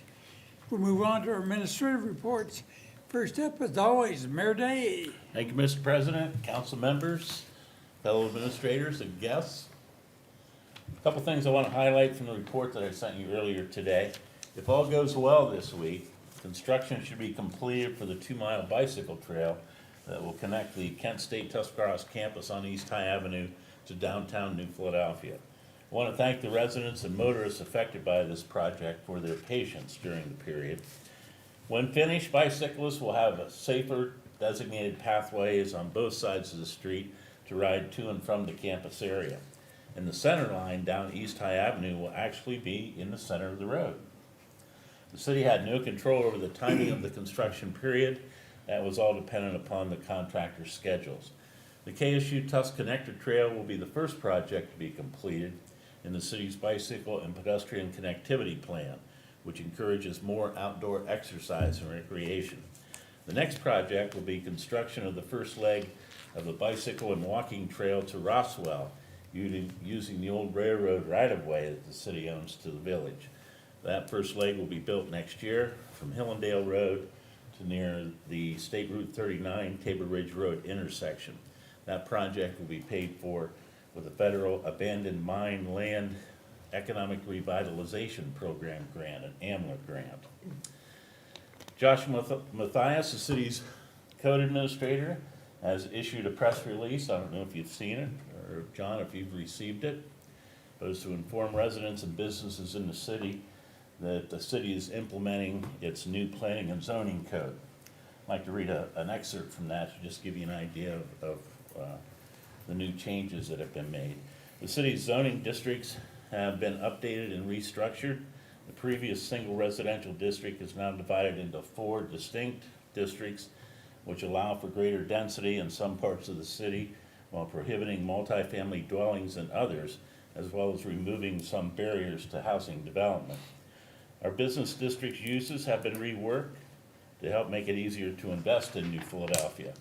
We'll move on to our administrative reports. First up, as always, Mayor Day. Thank you, Mr. President, council members, fellow administrators, and guests. A couple things I want to highlight from the report that I sent you earlier today. If all goes well this week, construction should be completed for the 2-mile bicycle trail that will connect the Kent State Tuscarawas campus on East High Avenue to downtown New Philadelphia. I want to thank the residents and motorists affected by this project for their patience during the period. When finished, bicyclists will have safer designated pathways on both sides of the street to ride to and from the campus area. And the center line down East High Avenue will actually be in the center of the road. The city had no control over the timing of the construction period. That was all dependent upon the contractor's schedules. The KSU Tusk Connector Trail will be the first project to be completed in the city's bicycle and pedestrian connectivity plan, which encourages more outdoor exercise and recreation. The next project will be construction of the first leg of the bicycle and walking trail to Roswell, using the old railroad right-of-way that the city owns to the village. That first leg will be built next year from Hillendale Road to near the State Route 39 Tabor Ridge Road intersection. That project will be paid for with a federal abandoned mine land Economic Revitalization Program grant, an AMLA grant. Josh Matthias, the city's code administrator, has issued a press release. I don't know if you've seen it, or John, if you've received it. But it's to inform residents and businesses in the city that the city is implementing its new planning and zoning code. I'd like to read an excerpt from that to just give you an idea of the new changes that have been made. The city's zoning districts have been updated and restructured. The previous single residential district is now divided into 4 distinct districts, which allow for greater density in some parts of the city while prohibiting multifamily dwellings in others, as well as removing some barriers to housing development. Our business district uses have been reworked to help make it easier to invest in New Philadelphia.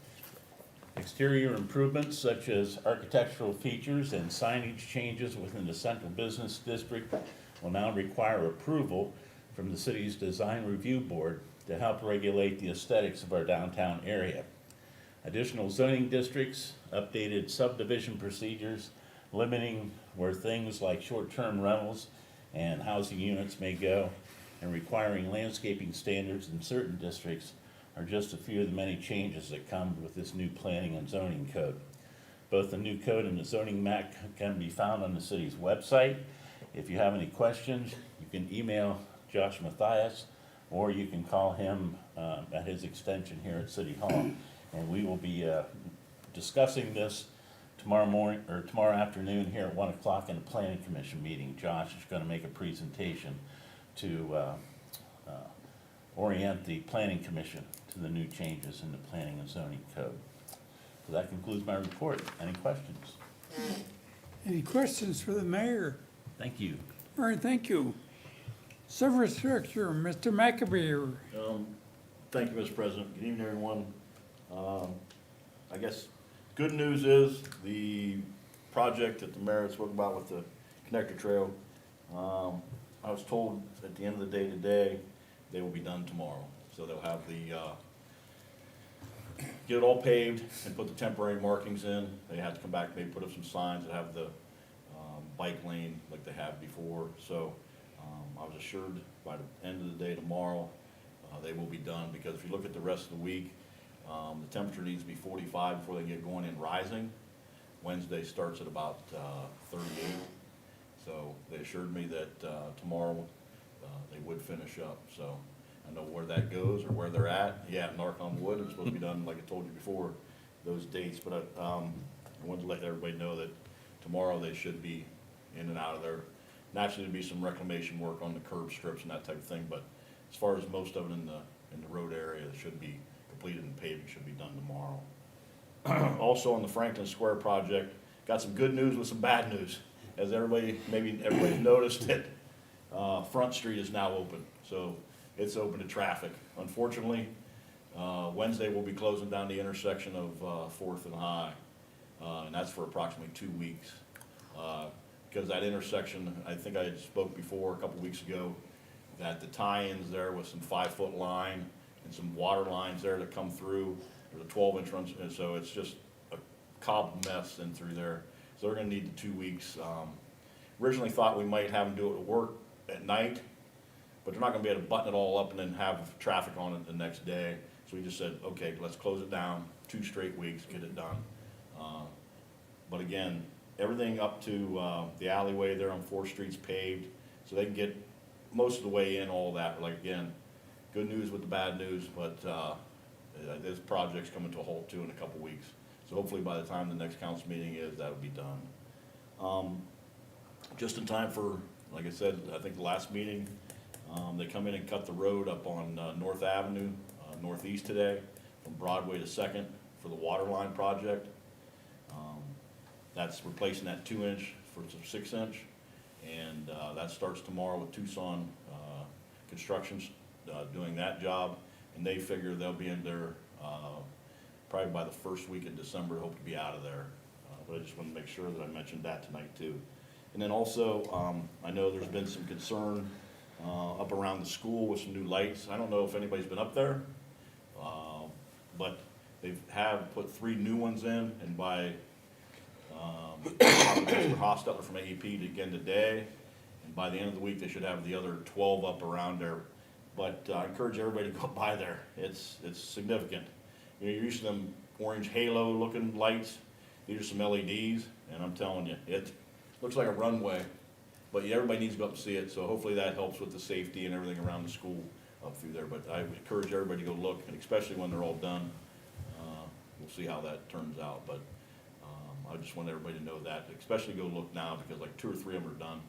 Exterior improvements such as architectural features and signage changes within the central business district will now require approval from the city's design review board to help regulate the aesthetics of our downtown area. Additional zoning districts, updated subdivision procedures, limiting where things like short-term rentals and housing units may go, and requiring landscaping standards in certain districts are just a few of the many changes that come with this new planning and zoning code. Both the new code and the zoning map can be found on the city's website. If you have any questions, you can email Josh Matthias, or you can call him at his extension here at City Hall. And we will be discussing this tomorrow morning, or tomorrow afternoon here at 1 o'clock in the Planning Commission meeting. Josh is going to make a presentation to orient the Planning Commission to the new changes in the planning and zoning code. So that concludes my report. Any questions? Any questions for the mayor? Thank you. All right, thank you. Service Director, Mr. McAbeer. Thank you, Mr. President. Good evening, everyone. I guess good news is the project that the mayor spoke about with the connector trail, I was told at the end of the day today, they will be done tomorrow. So they'll have the, get it all paved and put the temporary markings in. They have to come back, maybe put up some signs that have the bike lane like they have before. So I was assured by the end of the day tomorrow, they will be done, because if you look at the rest of the week, the temperature needs to be 45 before they get going and rising. Wednesday starts at about 38. So they assured me that tomorrow they would finish up. So I know where that goes or where they're at. Yeah, knock on wood, it's supposed to be done, like I told you before, those dates. But I wanted to let everybody know that tomorrow they should be in and out of there. Naturally, there'll be some reclamation work on the curb strips and that type of thing, but as far as most of it in the road area, it should be completed, and paving should be done tomorrow. Also on the Franklin Square project, got some good news with some bad news. As maybe everybody noticed that, Front Street is now open, so it's open to traffic. Unfortunately, Wednesday we'll be closing down the intersection of, Fourth and High, and that's for approximately 2 weeks. Because that intersection, I think I had spoke before a couple weeks ago, that the tie-ins there with some 5-foot line and some water lines there that come through, there's a 12-inch run, and so it's just a cobbled mess in through there. So we're gonna need the 2 weeks. Originally thought we might have them do it at work at night, but they're not gonna be able to button it all up and then have traffic on it the next day. So we just said, okay, let's close it down, 2 straight weeks, get it done. But again, everything up to the alleyway there on 4th Street's paved, so they can get most of the way in, all that. Like, again, good news with the bad news, but this project's coming to a halt too in a couple weeks. So hopefully by the time the next council meeting is, that'll be done. Just in time for, like I said, I think the last meeting, they come in and cut the road up on North Avenue, northeast today, from Broadway to 2nd for the water line project. That's replacing that 2-inch for some 6-inch, and that starts tomorrow with Tucson Construction's doing that job, and they figure they'll be in there probably by the first week in December, hope to be out of there. But I just want to make sure that I mentioned that tonight too. And then also, I know there's been some concern up around the school with some new lights. I don't know if anybody's been up there, but they have put 3 new ones in, and by Mr. Hostetler from AEP again today, and by the end of the week, they should have the other 12 up around there. But I encourage everybody to go by there. It's significant. You know, you're used to them orange halo looking lights. These are some LEDs, and I'm telling you, it looks like a runway, but everybody needs to go up and see it, so hopefully that helps with the safety and everything around the school up through there. But I encourage everybody to go look, and especially when they're all done. We'll see how that turns out, but I just want everybody to know that, especially go look now, because like 2 or 3 of them are done,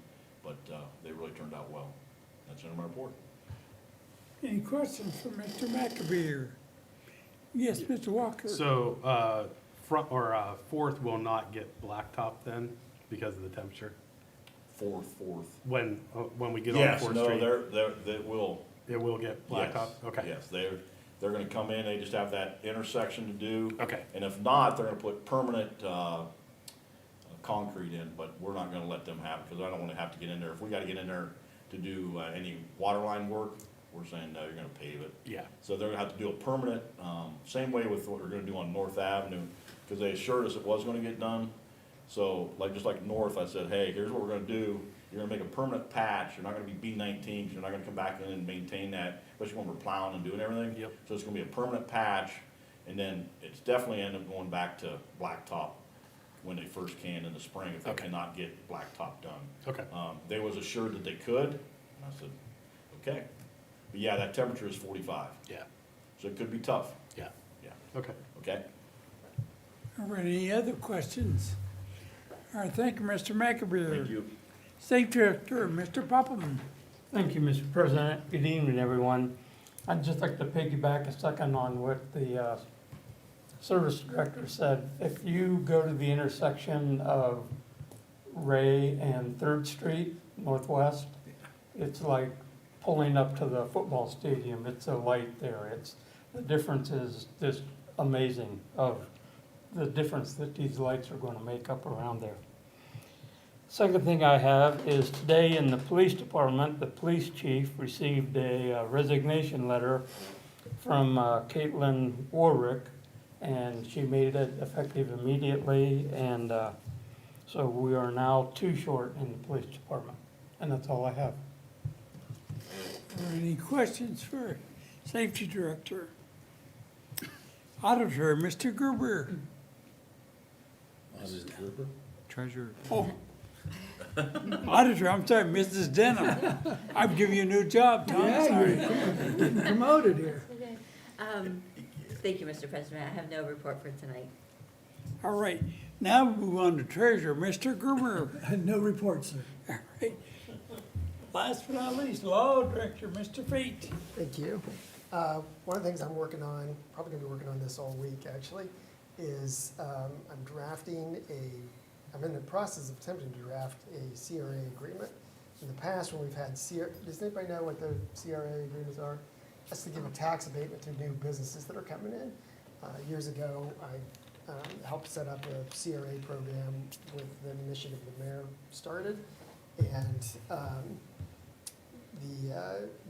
but they really turned out well. That's the end of my report. Any questions for Mr. McAbeer? Yes, Mr. Walker. So, Fourth will not get blacktop then because of the temperature? Fourth. When we get on Yes, Fourth no, Street? they will. It will get blacktop? Yes, Okay. Yes, they're gonna come in, they just have that intersection to do. Okay. And if not, they're gonna put permanent, concrete in, but we're not gonna let them have it, because I don't wanna have to get in there. If we gotta get in there to do, any water line work, we're saying, no, you're gonna pave it. Yeah. So they're gonna have to do a permanent, same way with what we're gonna do on North Avenue, because they assured us it was gonna get done. So, just like North, I said, hey, here's what we're gonna do. You're gonna make a permanent patch. You're not gonna be B19, because you're not gonna come back in and maintain that, especially when we're plowing and doing everything. Yep. So it's gonna be a permanent patch, and then it's definitely end up going back to blacktop when they first can in the spring, if they Okay. cannot get blacktop done. Okay. They was assured that they could, and I said, okay. But yeah, that temperature is 45, Yeah, so it could be tough, yeah. yeah, Okay. okay? All right, any other questions? All right, thank you, Mr. McAbeer. Thank you. State Director, Mr. Poppleman. Thank you, Mr. President. Good evening, everyone. I'd just like to piggyback a second on what the service director said. If you go to the intersection of Ray and Third Street Northwest, it's like pulling up to the football stadium. It's a light there. The difference is just amazing of the difference that these lights are going to make up around there. Second thing I have is today in the police department, the police chief received a resignation letter from Caitlin Warwick, and she made it effective immediately, and so we are now 2 short in the police department, and that's all I have. Any questions for Safety Director? Auditor, Mr. Gerber. Treasurer. Oh. Auditor, I'm sorry, Mrs. Denham. I'm giving you a new job, Tom. Sorry. Getting promoted here. Thank you, Mr. President. I have no report for tonight. All right, now we move on to Treasurer, Mr. Gerber. No report, sir. All right. Last but not least, Law Director, Mr. Fate. Thank you. One of the things I'm working on, probably gonna be working on this all week, actually, is I'm I'm in the process of attempting to draft a CRA agreement. In the past, when we've had does anybody know what the CRA agreements are? That's to give a tax abatement to new businesses that are coming in. Years ago, I helped set up a CRA program with the initiative the mayor started. And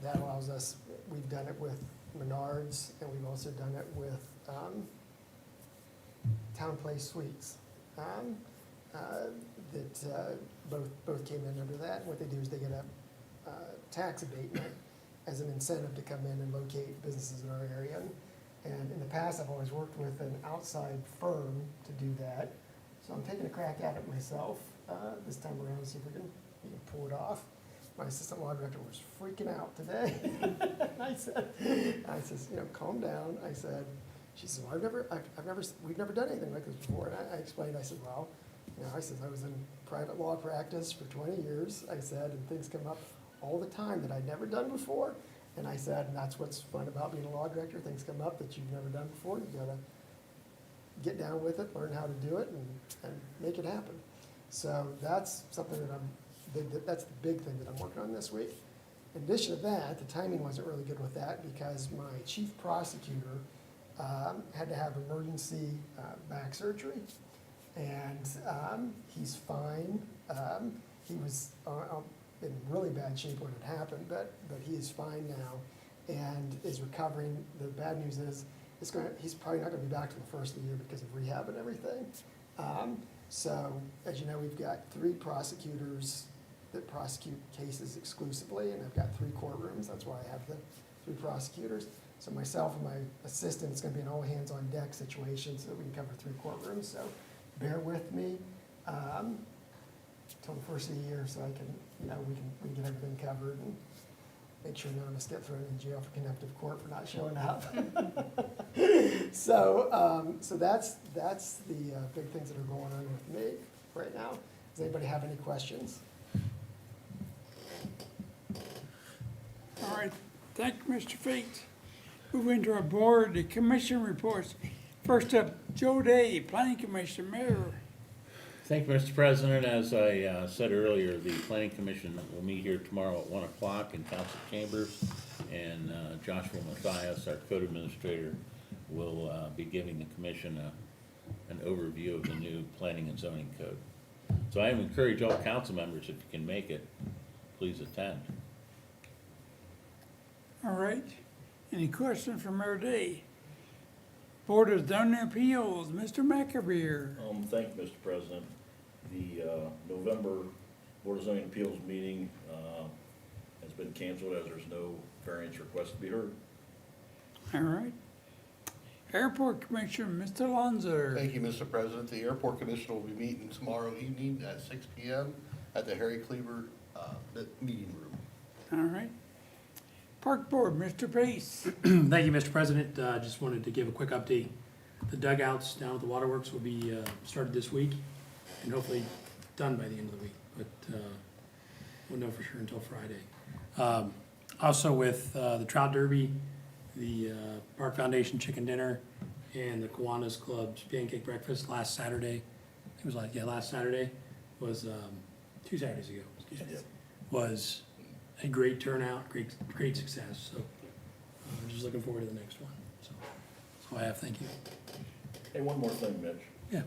that allows us, we've done it with Menards, and we've also done it with Town Place Suites. Both came in under that. What they do is they get a tax abatement as an incentive to come in and locate businesses in our area. And in the past, I've always worked with an outside firm to do that. So I'm taking a crack at it myself this time around, see if we can pull it off. My assistant law director was freaking out today. I says, calm down. She said, well, we've never done anything like this before. And I explained, I said, well, I was in private law practice for 20 years, I said, and things come up all the time that I'd never done before. And I said, and that's what's fun about being a law director, things come up that you've never done before. You gotta get down with it, learn how to do it, and make it happen. So that's something that that's the big thing that I'm working on this week. In addition to that, the timing wasn't really good with that because my chief prosecutor had to have emergency back surgery, and he's fine. He was in really bad shape when it happened, but he is fine now and is recovering. The bad news is he's probably not going to be back to the first of the year because of rehab and everything. So, as you know, we've got 3 prosecutors that prosecute cases exclusively, and I've got 3 courtrooms. That's why I have the 3 prosecutors. So myself and my assistant, it's going to be an all-hands-on-deck situation so that we can cover 3 courtrooms. So bear with me till the first of the year so I can, we can get everything covered and make sure none of us get thrown in jail for contempt of court for not showing up. So that's the big things that are going on with me right now. Does anybody have any questions? All right, thank you, Mr. Feet. Moving to our board, the commission reports. First up, Joe Day, Planning Commission, Mayor. Thank you, Mr. President. As I said earlier, the Planning Commission will meet here tomorrow at 1 o'clock in council chambers. And Joshua Mathias, our code administrator, will be giving the commission an overview of the new planning and zoning code. So I encourage all council members, if you can make it, please attend. All right, any questions for Mayor Day? Board of Zoning Appeals, Mr. McAbeer. Thank you, Mr. President. The November Board of Zoning Appeals meeting has been canceled as there's no variance request to be heard. All right. Airport Commissioner, Mr. Lonzer. Thank you, Mr. President. The Airport Commission will be meeting tomorrow evening at 6 p.m. at the Harry Cleaver meeting room. All right. Park Board, Mr. Pace. Thank you, Mr. President. Just wanted to give a quick update. The dugouts down at the waterworks will be started this week and hopefully done by the end of the week, but we'll know for sure until Friday. Also with the Trout Derby, the Park Foundation Chicken Dinner, and the Kiwanis Club's Pancake Breakfast last Saturday. It was last Saturday was 2 Saturdays ago. Excuse me. Was a great turnout, great success. So just looking forward to the next one. So that's all I have. Thank you. Hey, one more thing, Mitch. Yeah.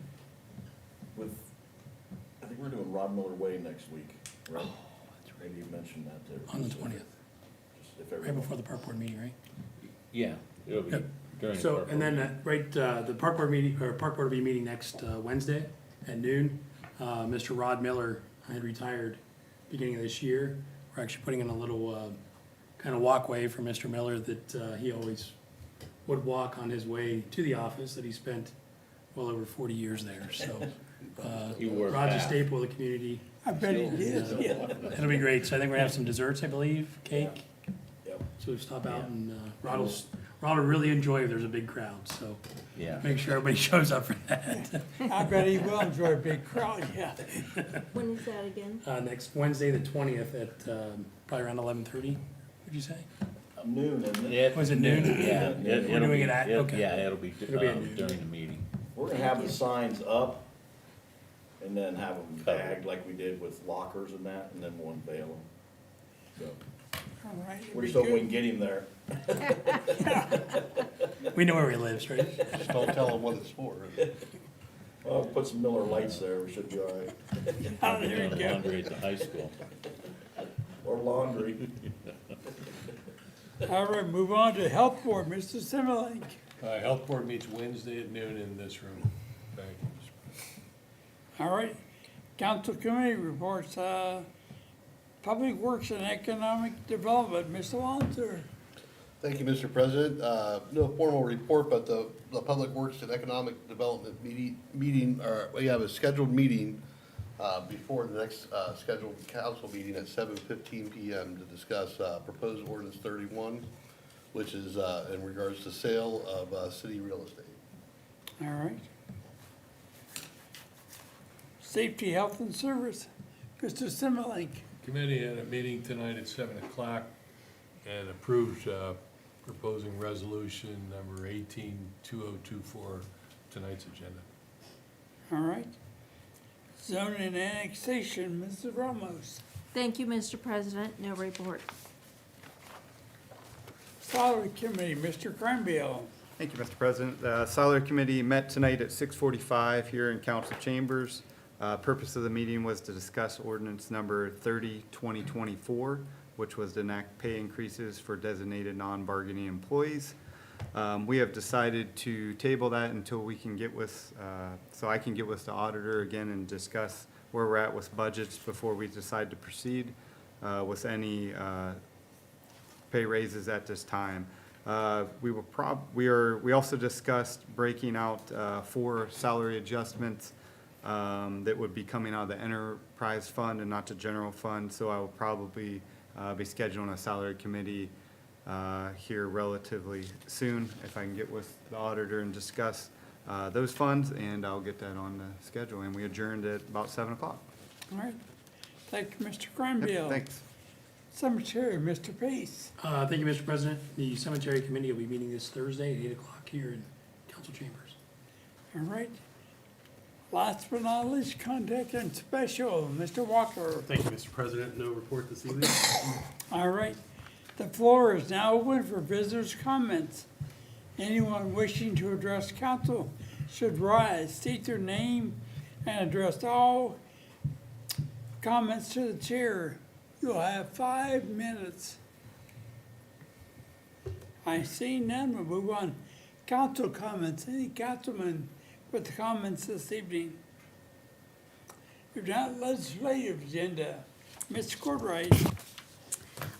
I think we're doing Rod Miller Way next week, right? Maybe you mentioned that there. On the 20th, right before the park board meeting, right? Yeah, it'll be Yep. during the So, park and board. then, the park board will be meeting next Wednesday at noon. Mr. Rod Miller had retired beginning of this year. We're actually putting in a little kind of walkway for Mr. Miller that he always would walk on his way to the office, that he spent well over 40 years there. So He wore a Rod's a hat. staple of the community. I bet he did, yeah. It'll be great. So I think we're gonna have some desserts, I believe, cake. Yep. So stop out and Rod will really enjoy if there's a big crowd. So Yeah. make sure everybody shows up for that. I bet he will enjoy a big crowd, yeah. When is that again? Next Wednesday, the 20th at probably around 11:30, would you say? Noon, isn't it? Was it noon? Yeah. We're doing it at, okay. Yeah, it'll be It'll be at noon. during the meeting. We're gonna have the signs up and then have them tagged like we did with lockers and that, and then we'll unveil them. So, All right. we're just hoping we can get him there. We know where he lives, right? Just don't tell them what it's for. Well, put some Miller Lights there, we should be all right. Oh, there you Doing go. laundry at the high school. Or laundry. All right, move on to Health Board, Mr. Simulink. Health Board meets Wednesday at noon in this room. Thank you, Mr. President. All right, Council Committee reports, Public Works and Economic Development, Mr. Walter. Thank you, Mr. President. No formal report, but the Public Works and Economic Development meeting, we have a scheduled meeting before the next scheduled council meeting at 7:15 PM to discuss proposed ordinance 31, which is in regards to sale of city real estate. All right. Safety, Health and Service, Mr. Simulink. Committee had a meeting tonight at 7 o'clock and approved proposing resolution number 18-2024, tonight's agenda. All right. Zone and Annexation, Mrs. Ramos. Thank you, Mr. President. No report. Salary Committee, Mr. Cranbill. Thank you, Mr. President. The Salary Committee met tonight at 6:45 here in council chambers. Purpose of the meeting was to discuss ordinance number 30-2024, which was to enact pay increases for designated non-bargaining employees. We have decided to table that until we can get with, so I can get with the auditor again and discuss where we're at with budgets before we decide to proceed with any pay raises at this time. We also discussed breaking out 4 salary adjustments that would be coming out of the enterprise fund and not the general fund. So I will probably be scheduling a salary committee here relatively soon if I can get with the auditor and discuss those funds, and I'll get that on the schedule. And we adjourned at about 7 o'clock. All right. Thank you, Mr. Yep, Cranbill. thanks. Cemetery, Mr. Pace. Thank you, Mr. President. The Cemetery Committee will be meeting this Thursday at 8 o'clock here in council chambers. All right. Last but not least, Contact and Special, Mr. Walker. Thank you, Mr. President. No report this evening. All right. The floor is now open for visitors' comments. Anyone wishing to address council should rise, state their name, and address all comments to the chair. You'll have 5 minutes. I see none. We'll move on. Council comments. Any councilman with comments this evening? If not, legislative agenda. Ms. Courtright.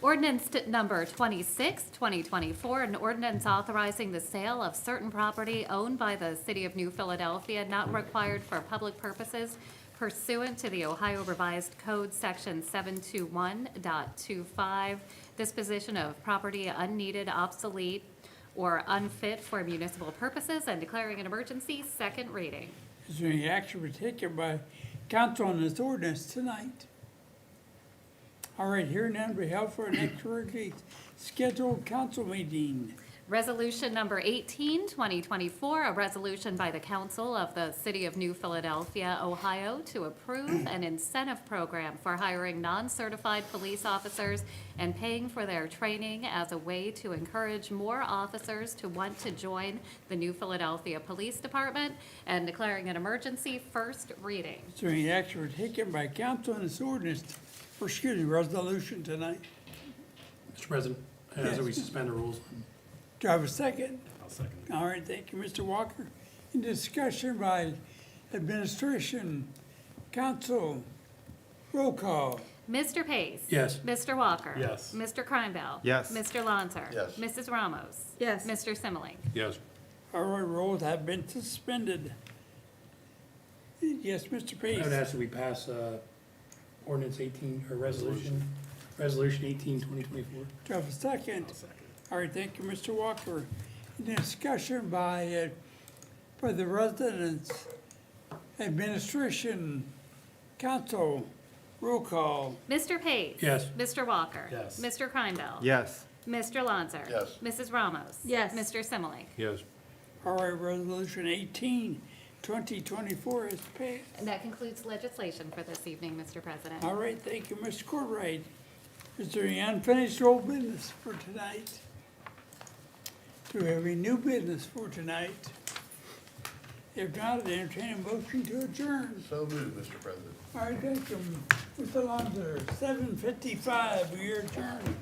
Ordinance number 26, 2024, an ordinance authorizing the sale of certain property owned by the City of New Philadelphia not required for public purposes pursuant to the Ohio Revised Code, Section 721.25, disposition of property unneeded, obsolete, or unfit for municipal purposes, and declaring an emergency. Second reading. Is there any action to be taken by council on this ordinance tonight? All right, hearing none, we have for our next regularly scheduled council meeting. Resolution number 18, 2024, a resolution by the Council of the City of New Philadelphia, Ohio, to approve an incentive program for hiring non-certified police officers and paying for their training as a way to encourage more officers to want to join the New Philadelphia Police Department, and declaring an emergency. First reading. Is there any action to be taken by council on this ordinance, or excuse me, resolution tonight? Mr. President, as we suspend the rules. Do I have a second? I'll second. All right, thank you, Mr. Walker. In discussion by administration, council, roll call. Mr. Pace. Yes. Mr. Walker. Yes. Mr. Kreinbell. Yes. Mr. Lancer. Yes. Mrs. Ramos. Yes. Mr. Simmelink. Yes. All right, rules have been suspended. Yes, Mr. I would Pace. ask that we pass ordinance 18, or resolution 18, 2024. Do I have a second? I'll second. All right, thank you, Mr. Walker. In discussion by the residents, administration, council, roll call. Mr. Pace. Yes. Mr. Walker. Yes. Mr. Kreinbell. Yes. Mr. Lancer. Yes. Mrs. Ramos. Yes. Mr. Simmelink. Yes. All right, resolution 18 2024 is passed. And that concludes legislation for this evening, Mr. President. All right, thank you, Mr. Courtwright. Is there any unfinished old business for tonight? Do we have any new business for tonight? If not, I'd entertain a motion to adjourn. So moved, Mr. President. All right, thank you, Mr. Lonzer. 7:55, we are adjourned.